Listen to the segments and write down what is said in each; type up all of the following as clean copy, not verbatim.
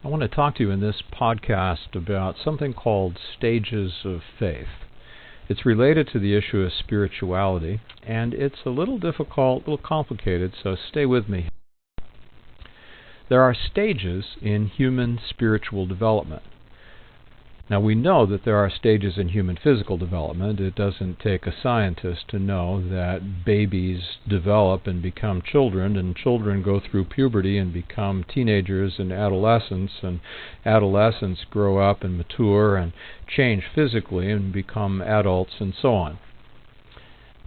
I want to talk to you in this podcast about something called stages of faith. It's related to the issue of spirituality, and it's a little difficult, a little complicated, so stay with me. There are stages in human spiritual development. Now, we know that there are stages in human physical development. It doesn't take a scientist to know that babies develop and become children, and children go through puberty and become teenagers and adolescents grow up and mature and change physically and become adults and so on.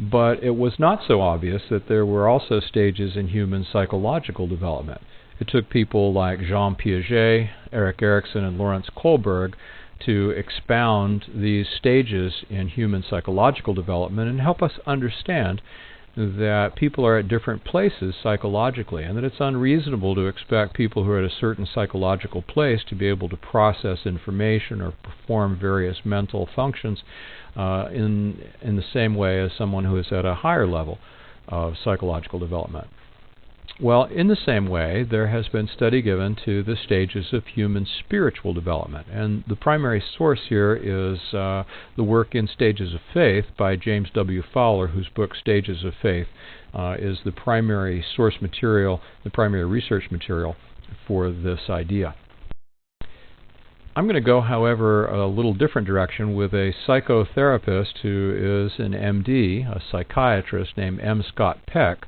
But it was not so obvious that there were also stages in human psychological development. It took people like Jean Piaget, Erik Erikson, and Lawrence Kohlberg to expound these stages in human psychological development and help us understand that people are at different places psychologically, and that it's unreasonable to expect people who are at a certain psychological place to be able to process information or perform various mental functions in the same way as someone who is at a higher level of psychological development. Well, in the same way, there has been study given to the stages of human spiritual development. And the primary source here is the work in Stages of Faith by James W. Fowler, whose book Stages of Faith is the primary source material, the primary research material for this idea. I'm going to go, however, a little different direction with a psychotherapist who is an MD, a psychiatrist named M. Scott Peck,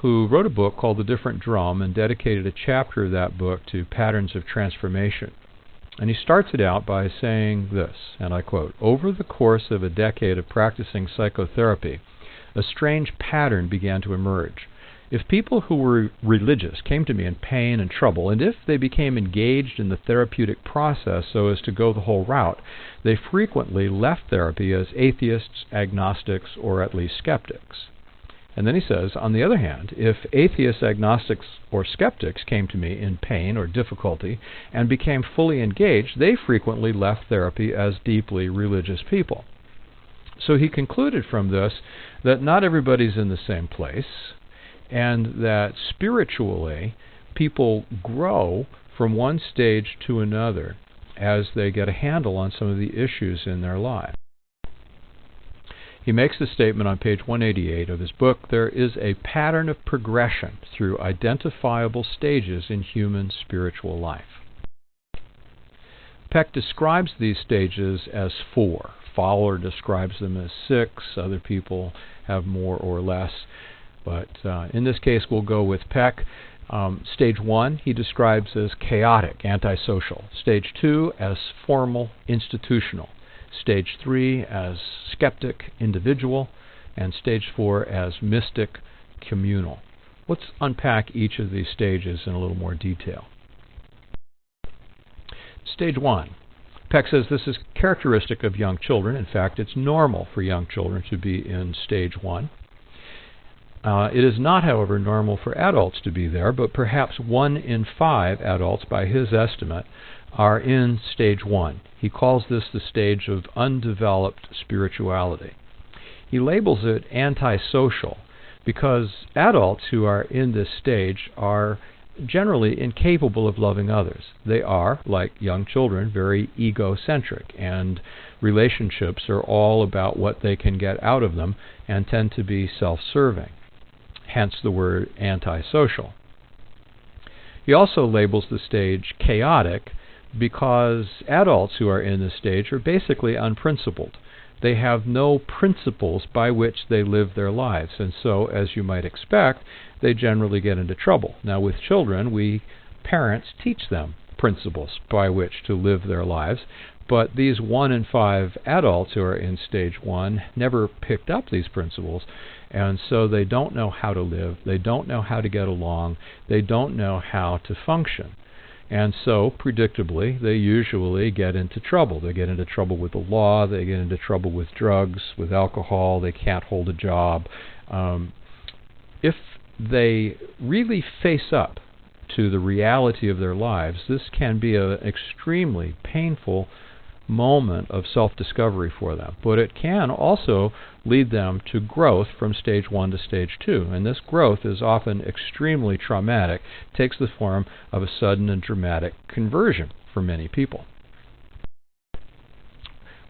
who wrote a book called The Different Drum and dedicated a chapter of that book to patterns of transformation. And he starts it out by saying this, and I quote, "Over the course of a decade of practicing psychotherapy, a strange pattern began to emerge. If people who were religious came to me in pain and trouble, and if they became engaged in the therapeutic process so as to go the whole route, they frequently left therapy as atheists, agnostics, or at least skeptics." And then he says, on the other hand, if atheists, agnostics, or skeptics came to me in pain or difficulty and became fully engaged, they frequently left therapy as deeply religious people. So he concluded from this that not everybody's in the same place, and that spiritually people grow from one stage to another as they get a handle on some of the issues in their life. He makes the statement on page 188 of his book, there is a pattern of progression through identifiable stages in human spiritual life. Peck describes these stages as 4. Fowler describes them as 6. Other people have more or less. But in this case, we'll go with Peck. Stage 1 he describes as chaotic, antisocial. Stage 2 as formal, institutional. Stage 3 as skeptic, individual, and Stage 4 as mystic, communal. Let's unpack each of these stages in a little more detail. Stage 1. Peck says this is characteristic of young children. In fact, it's normal for young children to be in Stage 1. It is not, however, normal for adults to be there, but perhaps 1 in 5 adults, by his estimate, are in Stage 1. He calls this the stage of undeveloped spirituality. He labels it antisocial because adults who are in this stage are generally incapable of loving others. They are, like young children, very egocentric, and relationships are all about what they can get out of them and tend to be self-serving. Hence the word antisocial. He also labels the stage chaotic because adults who are in this stage are basically unprincipled. They have no principles by which they live their lives, and so, as you might expect, they generally get into trouble. Now, with children, we parents teach them principles by which to live their lives, but these 1 in 5 adults who are in Stage 1 never picked up these principles, and so they don't know how to live, they don't know how to get along, they don't know how to function. And so, predictably, they usually get into trouble. They get into trouble with the law, they get into trouble with drugs, with alcohol, they can't hold a job. If they really face up to the reality of their lives, this can be an extremely painful moment of self-discovery for them. But it can also lead them to growth from stage 1 to stage 2. And this growth is often extremely traumatic, takes the form of a sudden and dramatic conversion for many people.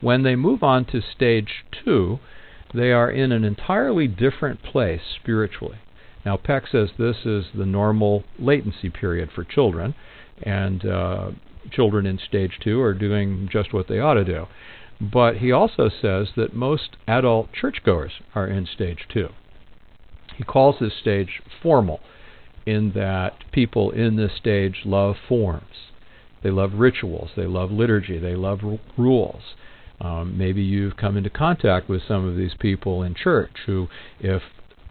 When they move on to stage 2, they are in an entirely different place spiritually. Now, Peck says this is the normal latency period for children, and children in stage 2 are doing just what they ought to do. But he also says that most adult churchgoers are in stage 2. He calls this stage formal, in that people in this stage love forms. They love rituals, they love liturgy, they love rules. Maybe you've come into contact with some of these people in church who, if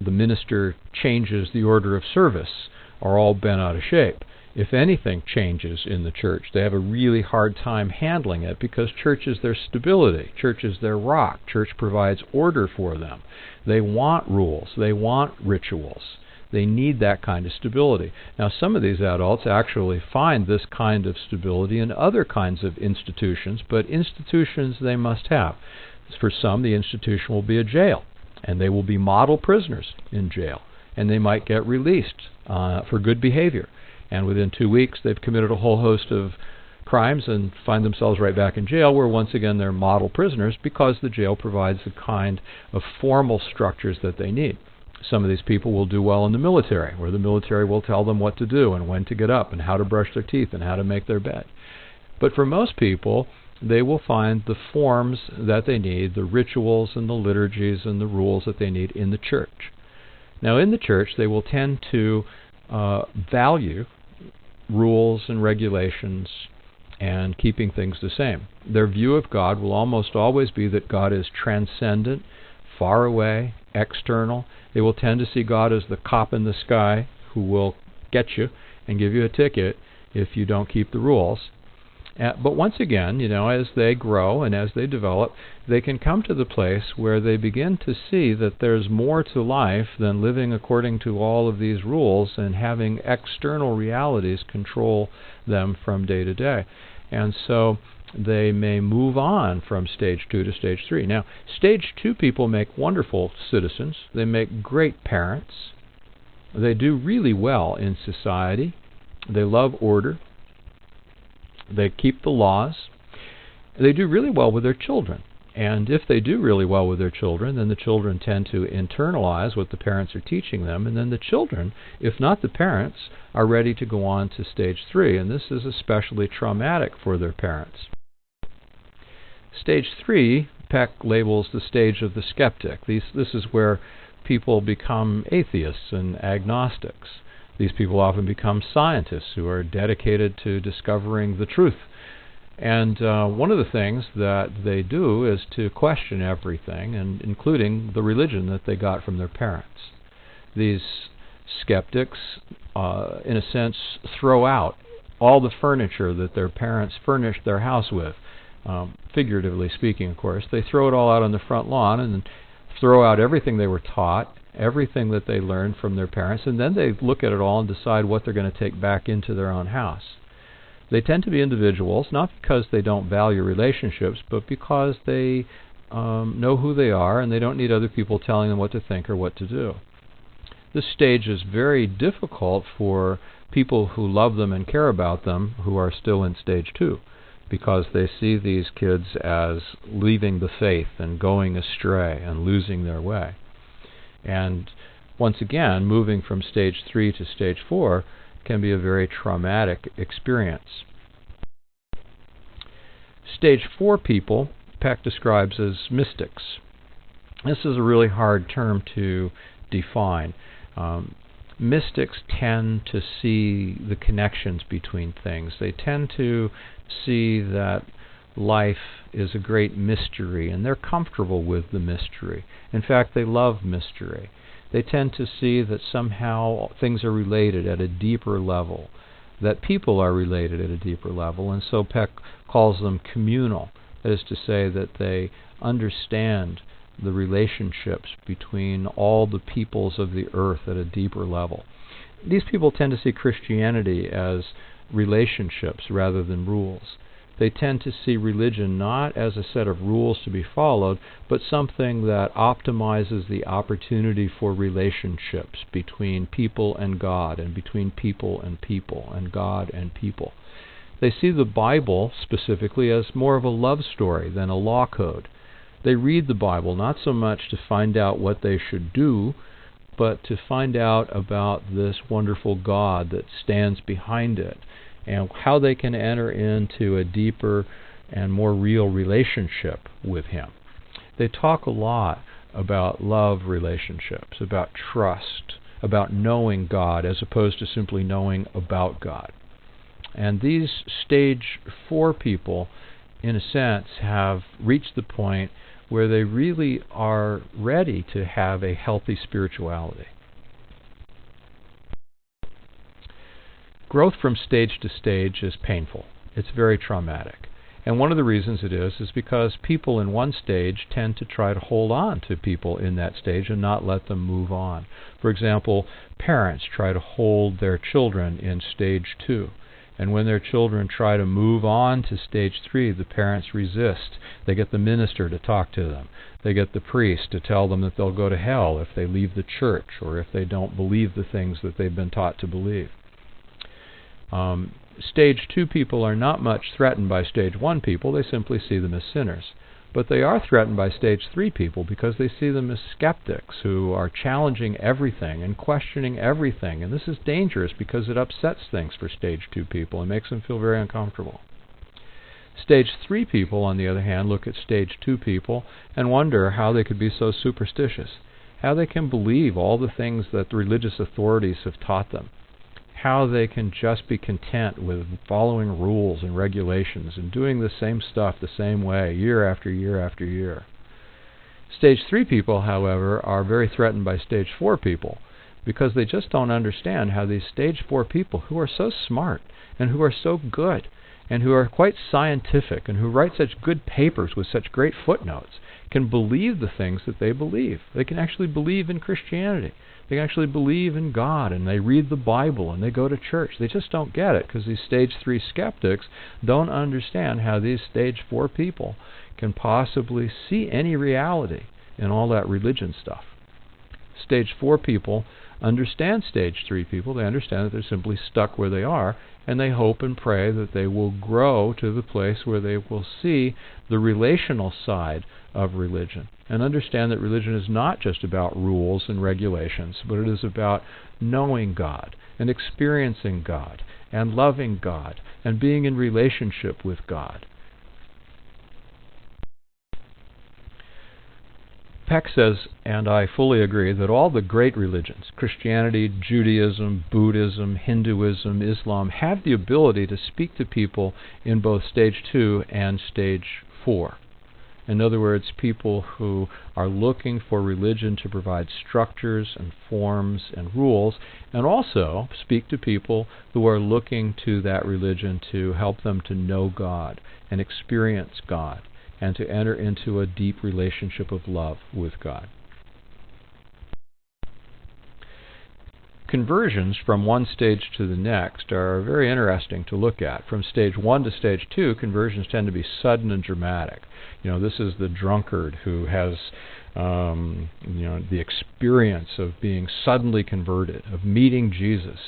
the minister changes the order of service, are all bent out of shape. If anything changes in the church, they have a really hard time handling it, because church is their stability. Church is their rock. Church provides order for them. They want rules. They want rituals. They need that kind of stability. Now, some of these adults actually find this kind of stability in other kinds of institutions, but institutions they must have. For some, the institution will be a jail, and they will be model prisoners in jail, and they might get released for good behavior. And within 2 weeks, they've committed a whole host of crimes and find themselves right back in jail, where once again they're model prisoners, because the jail provides the kind of formal structures that they need. Some of these people will do well in the military, where the military will tell them what to do and when to get up and how to brush their teeth and how to make their bed. But for most people, they will find the forms that they need, the rituals and the liturgies and the rules that they need in the church. Now, in the church, they will tend to value rules and regulations and keeping things the same. Their view of God will almost always be that God is transcendent, far away, external. They will tend to see God as the cop in the sky who will get you and give you a ticket if you don't keep the rules. But once again, as they grow and as they develop, they can come to the place where they begin to see that there's more to life than living according to all of these rules and having external realities control them from day to day. And so they may move on from stage 2 to stage 3. Now, stage 2 people make wonderful citizens. They make great parents. They do really well in society. They love order. They keep the laws. They do really well with their children. And if they do really well with their children, then the children tend to internalize what the parents are teaching them, and then the children, if not the parents, are ready to go on to stage 3, and this is especially traumatic for their parents. Stage 3, Peck labels the stage of the skeptic. This is where people become atheists and agnostics. These people often become scientists who are dedicated to discovering the truth. And one of the things that they do is to question everything, and including the religion that they got from their parents. These skeptics, in a sense, throw out all the furniture that their parents furnished their house with. Figuratively speaking, of course. They throw it all out on the front lawn and throw out everything they were taught, everything that they learned from their parents, and then they look at it all and decide what they're going to take back into their own house. They tend to be individuals, not because they don't value relationships, but because they know who they are and they don't need other people telling them what to think or what to do. This stage is very difficult for people who love them and care about them who are still in stage 2, because they see these kids as leaving the faith and going astray and losing their way. And once again, moving from stage 3 to stage 4 can be a very traumatic experience. Stage 4 people, Peck describes as mystics. This is a really hard term to define. Mystics tend to see the connections between things. They tend to see that life is a great mystery, and they're comfortable with the mystery. In fact, they love mystery. They tend to see that somehow things are related at a deeper level, that people are related at a deeper level, and so Peck calls them communal. That is to say that they understand the relationships between all the peoples of the earth at a deeper level. These people tend to see Christianity as relationships rather than rules. They tend to see religion not as a set of rules to be followed, but something that optimizes the opportunity for relationships between people and God, and between people and people, and God and people. They see the Bible specifically as more of a love story than a law code. They read the Bible not so much to find out what they should do, but to find out about this wonderful God that stands behind it, and how they can enter into a deeper and more real relationship with Him. They talk a lot about love relationships, about trust, about knowing God as opposed to simply knowing about God. And these stage 4 people, in a sense, have reached the point where they really are ready to have a healthy spirituality. Growth from stage to stage is painful. It's very traumatic. And one of the reasons it is because people in one stage tend to try to hold on to people in that stage and not let them move on. For example, parents try to hold their children in stage 2. And when their children try to move on to stage 3, the parents resist. They get the minister to talk to them. They get the priest to tell them that they'll go to hell if they leave the church or if they don't believe the things that they've been taught to believe. Stage 2 people are not much threatened by stage 1 people. They simply see them as sinners. But they are threatened by stage 3 people because they see them as skeptics who are challenging everything and questioning everything. And this is dangerous because it upsets things for stage 2 people and makes them feel very uncomfortable. Stage 3 people, on the other hand, look at stage 2 people and wonder how they could be so superstitious, how they can believe all the things that the religious authorities have taught them, how they can just be content with following rules and regulations and doing the same stuff the same way year after year after year. Stage 3 people, however, are very threatened by stage 4 people because they just don't understand how these stage 4 people who are so smart and who are so good and who are quite scientific and who write such good papers with such great footnotes can believe the things that they believe. They can actually believe in Christianity. They actually believe in God, and they read the Bible, and they go to church. They just don't get it because these stage 3 skeptics don't understand how these stage 4 people can possibly see any reality in all that religion stuff. Stage 4 people understand stage 3 people. They understand that they're simply stuck where they are, and they hope and pray that they will grow to the place where they will see the relational side of religion and understand that religion is not just about rules and regulations, but it is about knowing God and experiencing God and loving God and being in relationship with God. Peck says, and I fully agree, that all the great religions, Christianity, Judaism, Buddhism, Hinduism, Islam, have the ability to speak to people in both stage 2 and stage 4. In other words, people who are looking for religion to provide structures and forms and rules, and also speak to people who are looking to that religion to help them to know God and experience God, and to enter into a deep relationship of love with God. Conversions from one stage to the next are very interesting to look at. From stage 1 to stage 2, conversions tend to be sudden and dramatic. This is the drunkard who has the experience of being suddenly converted, of meeting Jesus,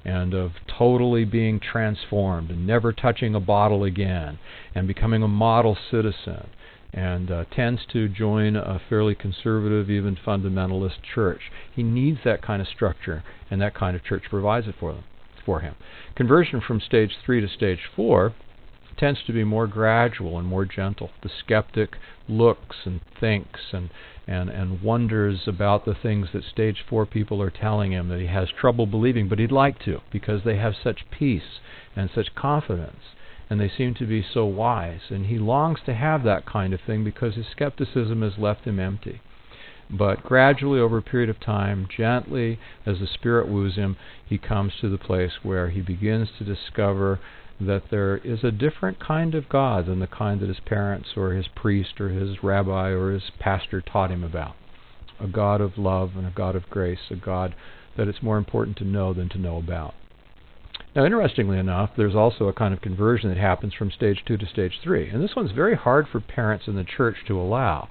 and of totally being transformed and never touching a bottle again and becoming a model citizen, and tends to join a fairly conservative, even fundamentalist church. He needs that kind of structure, and that kind of church provides it for him. Conversion from stage 3 to stage 4 tends to be more gradual and more gentle. The skeptic looks and thinks and wonders about the things that stage 4 people are telling him that he has trouble believing, but he'd like to because they have such peace and such confidence, and they seem to be so wise, and he longs to have that kind of thing because his skepticism has left him empty. But gradually, over a period of time, gently, as the Spirit woos him, he comes to the place where he begins to discover that there is a different kind of God than the kind that his parents or his priest or his rabbi or his pastor taught him about. A God of love and a God of grace, a God that it's more important to know than to know about. Now, interestingly enough, there's also a kind of conversion that happens from stage 2 to stage 3. And this one's very hard for parents in the church to allow.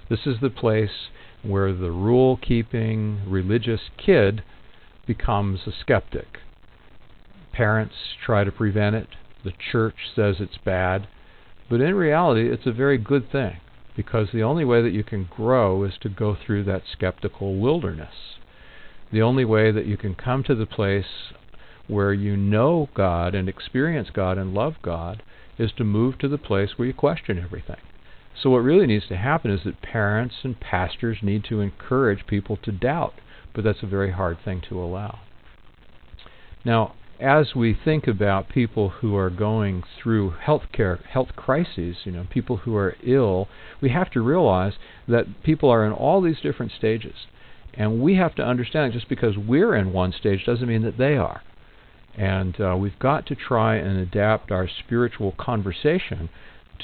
This is the place where the rule-keeping, religious kid becomes a skeptic. Parents try to prevent it. The church says it's bad. But in reality, it's a very good thing, because the only way that you can grow is to go through that skeptical wilderness. The only way that you can come to the place where you know God and experience God and love God is to move to the place where you question everything. So what really needs to happen is that parents and pastors need to encourage people to doubt, but that's a very hard thing to allow. Now, as we think about people who are going through health crises, people who are ill, we have to realize that people are in all these different stages. And we have to understand that just because we're in one stage doesn't mean that they are. And we've got to try and adapt our spiritual conversation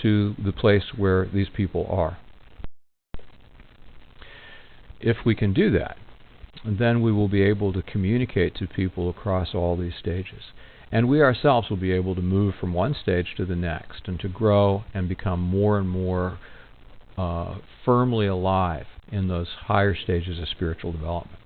to the place where these people are. If we can do that, then we will be able to communicate to people across all these stages. And we ourselves will be able to move from one stage to the next and to grow and become more and more firmly alive in those higher stages of spiritual development.